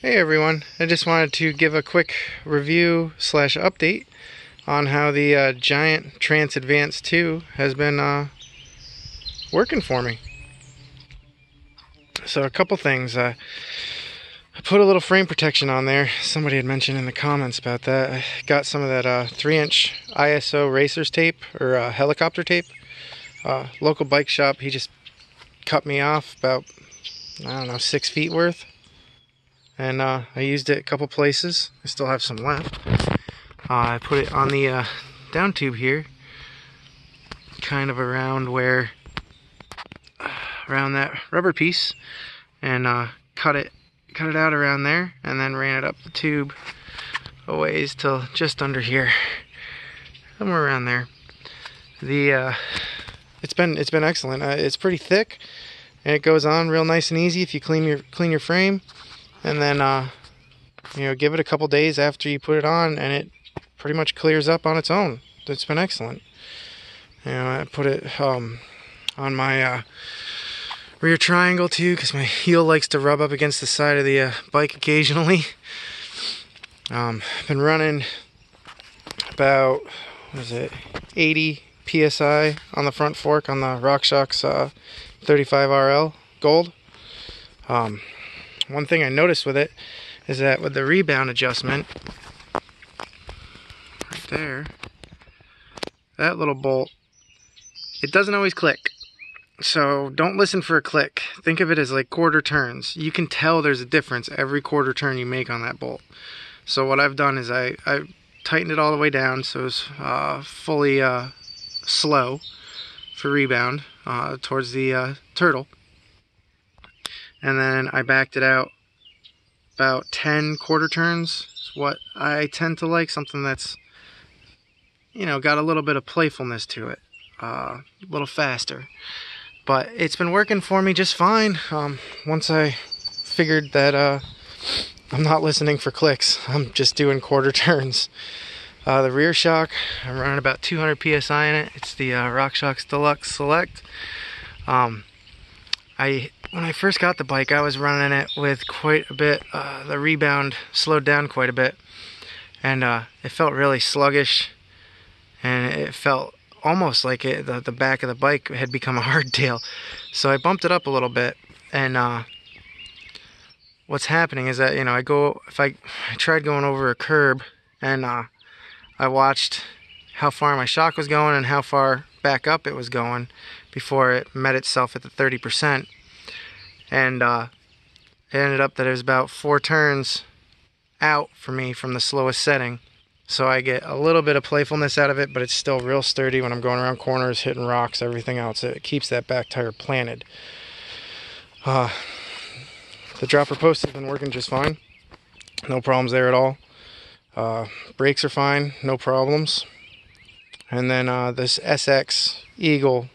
Hey everyone, I just wanted to give a quick review slash update on how the Giant Trance Advance 2 has been working for me. So a couple things. I put a little frame protection on there. Somebody had mentioned in the comments about that. I got some of that 3-inch ISO racers tape or helicopter tape. Local bike shop, he just cut me off about, I don't know, 6 feet worth. And I used it a couple places. I still have some left. I put it on the down tube here, kind of around that rubber piece, and cut it out around there, and then ran it up the tube a ways till just under here, somewhere around there. It's been excellent. It's pretty thick, and it goes on real nice and easy if you clean your frame. And then, give it a couple days after you put it on, and it pretty much clears up on its own. It's been excellent. I put it on my rear triangle too, because my heel likes to rub up against the side of the bike occasionally. I've been running about, 80 psi on the front fork on the Rockshox 35RL Gold. One thing I noticed with it is that with the rebound adjustment, right there, that little bolt, it doesn't always click. So don't listen for a click. Think of it as like quarter turns. You can tell there's a difference every quarter turn you make on that bolt. So what I've done is I tightened it all the way down so it's fully slow for rebound towards the turtle. And then I backed it out about 10 quarter turns. Is what I tend to like, something that's, got a little bit of playfulness to it, a little faster. But it's been working for me just fine. Once I figured that I'm not listening for clicks, I'm just doing quarter turns. The rear shock, I'm running about 200 psi in it. It's the Rockshox Deluxe Select. When I first got the bike, I was running it with quite a bit. The rebound slowed down quite a bit, and it felt really sluggish, and it felt almost like the back of the bike had become a hardtail. So I bumped it up a little bit, and what's happening is that I tried going over a curb, and I watched how far my shock was going and how far back up it was going before it met itself at the 30%. And it ended up that it was about 4 turns out for me from the slowest setting. So I get a little bit of playfulness out of it, but it's still real sturdy when I'm going around corners, hitting rocks, everything else. It keeps that back tire planted. The dropper post has been working just fine. No problems there at all. Brakes are fine, no problems. And then this SX Eagle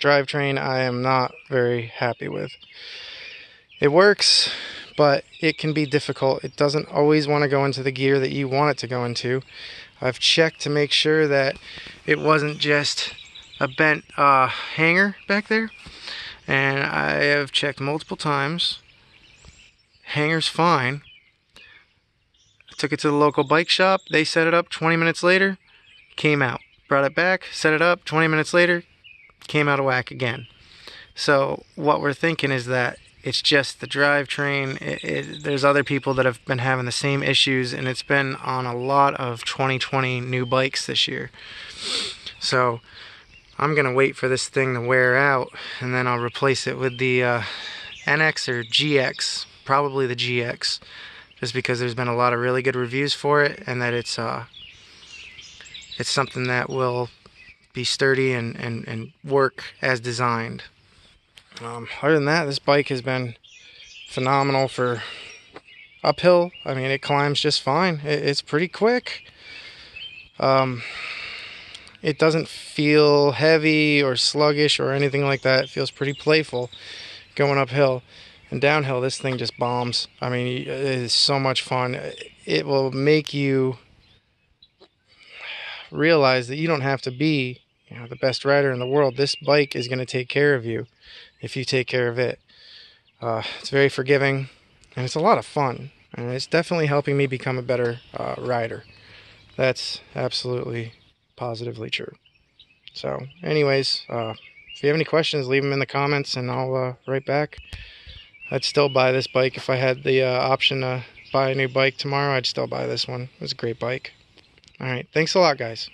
drivetrain I am not very happy with. It works, but it can be difficult. It doesn't always want to go into the gear that you want it to go into. I've checked to make sure that it wasn't just a bent hanger back there, and I have checked multiple times. Hanger's fine. I took it to the local bike shop. They set it up. 20 minutes later, came out. Brought it back, set it up. 20 minutes later, came out of whack again. So what we're thinking is that it's just the drivetrain. There's other people that have been having the same issues, and it's been on a lot of 2020 new bikes this year. So I'm gonna wait for this thing to wear out, and then I'll replace it with the NX or GX, probably the GX, just because there's been a lot of really good reviews for it, and that it's something that will be sturdy and work as designed. Other than that, this bike has been phenomenal for uphill. I mean, it climbs just fine. It's pretty quick. It doesn't feel heavy or sluggish or anything like that. It feels pretty playful going uphill. And downhill, this thing just bombs. I mean, it is so much fun. It will make you realize that you don't have to be the best rider in the world. This bike is going to take care of you if you take care of it. It's very forgiving. and it's a lot of fun, and it's definitely helping me become a better rider. That's absolutely positively true. So anyways, if you have any questions, leave them in the comments and I'll write back. I'd still buy this bike if I had the option to buy a new bike tomorrow. I'd still buy this one. It was a great bike. All right, thanks a lot, guys.